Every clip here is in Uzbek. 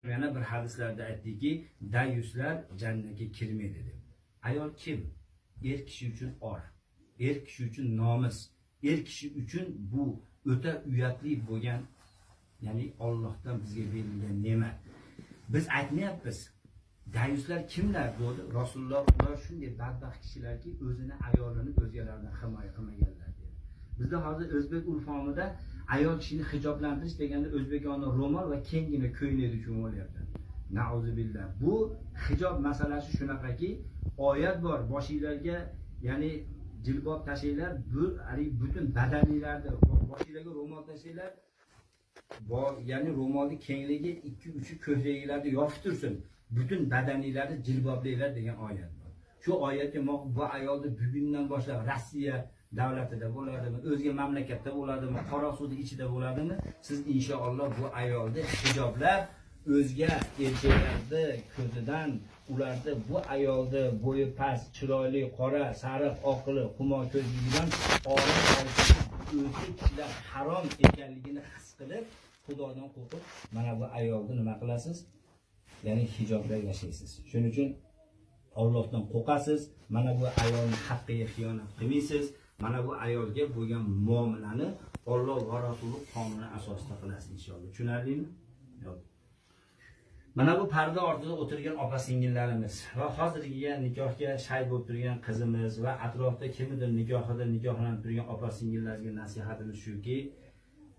Yana bir hadislarda aytdiki, dayuslar jannatga kirmaydi deb. Ayol kim? Er kishi uchun or, er kishi uchun nomus, er kishi uchun bu o'ta uyatli bo'lgan, ya'ni Allohdan bizga berilgan ne'mat. Biz aytmayapmiz. Dayuslar kimlar bo'ldi? Rasululloh ular shunday badbaxt kishilarki, o'zini ayolini o'zgalardan himoya qilmaganlar dedi. Bizda hozir o'zbek urf-oqida ayol kishini hijoblantirish deganda o'zbekona ro'mol va kengina ko'ylak uchun bo'lyapti. Nauzubillah. Bu hijob masalasi shunaqaki, oyat bor, boshingizlarga, ya'ni jilbob tashinglar, bu butun badaningizlarda boshingizlarga ro'mol tashinglar. Ya'ni ro'molning kengligi 2-3 ko'kragingizlarda yopib tursin. Bütün badaninglarni jilboblaylar degan oyat bor. Shu oyatga bu ayolni bugundan boshlab Rossiya davlatida bo'ladimi, o'zga mamlakatda bo'ladimi, Qorasuv ichida bo'ladimi, siz inshaalloh bu ayolni hijoblab, o'zga erkaklarni ko'zidan, ularda bu ayolni bo'yi past, chiroyli, qora, sariq, oqili, xumo ko'zligidan olim o'zga kishilar harom ekanligini his qilib, Xudodan qo'rqib, mana bu ayolni nima qilasiz? Ya'ni hijoblab yashaysiz. Shuning uchun Allohdan qo'rqasiz. Mana bu ayolning haqqiga xiyonat qilmaysiz. Mana bu ayolga bo'lgan muomalani Alloh va Rasululloh qonuni asosida qilasiz inshaalloh. Tushunarlimi? Yo'q. Mana bu parda ortida o'tirgan opa-singillarimiz va hozirgi nikohga shay bo'lib turgan qizimiz va atrofda kimdir nikohida nikohlanib turgan opa-singillarga nasihatimiz shuki,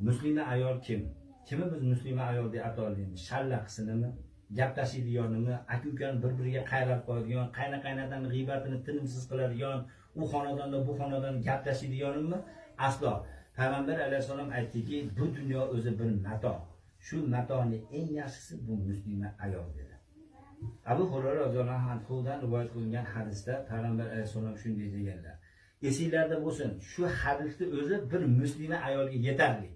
muslima ayol kim? Kimi biz muslima ayol deb atolmaymiz? Shallaqsinimi? Gaplashadiganimi, aka-ukani bir-biriga qayrab qo'yadigan, qayna-qaynadan g'iybatini tinimsiz qiladigan, u xonadonda bu xonadon gaplashadiganimi? Aslo. Payg'ambar alayhisalom aytdiki, bu dunyo o'zi bir mato. Shu matoning eng yaxshisi bu muslima ayol dedi. Abu Hurayra roziyallohu anhudan rivoyat qilingan hadisda Payg'ambar alayhisalom shunday deganlar. Esinglarda bo'lsin, shu hadisni o'zi bir muslima ayolga yetarli.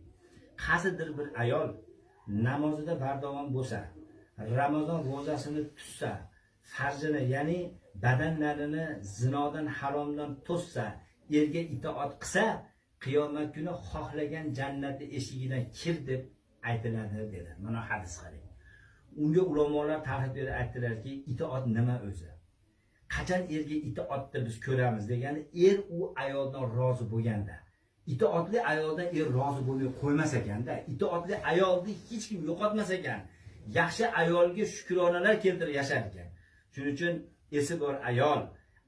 Qaysidir bir ayol namozida bardavom bo'lsa, Ramazon ro'zasini tutsa, farzini, ya'ni badanlarini zinodan, haromdan to'ssa, erga itoat qilsa, qiyomat kuni xohlagan jannatning eshigidan kir deb aytiladi dedi. Mana hadis qarang. Unga ulamolar ta'rif berib aytdilarki, itoat nima o'zi? Qachon erga itoatni biz ko'ramiz degani, er u ayoldan rozi bo'lganda. Itoatli ayoldan er rozi bo'lmay qo'ymas ekanda, itoatli ayolni hech kim yo'qotmas ekan. Yaxshi ayolga shukronalar keltirib yashar ekan. Shuning uchun esi bor ayol,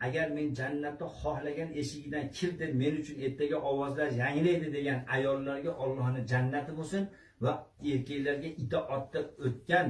agar men jannatda xohlagan eshigidan kir deb men uchun ertaga ovozlar yanglaydi degan ayollarga Allohning jannati bo'lsin va erkaklarga itoatda o'tgan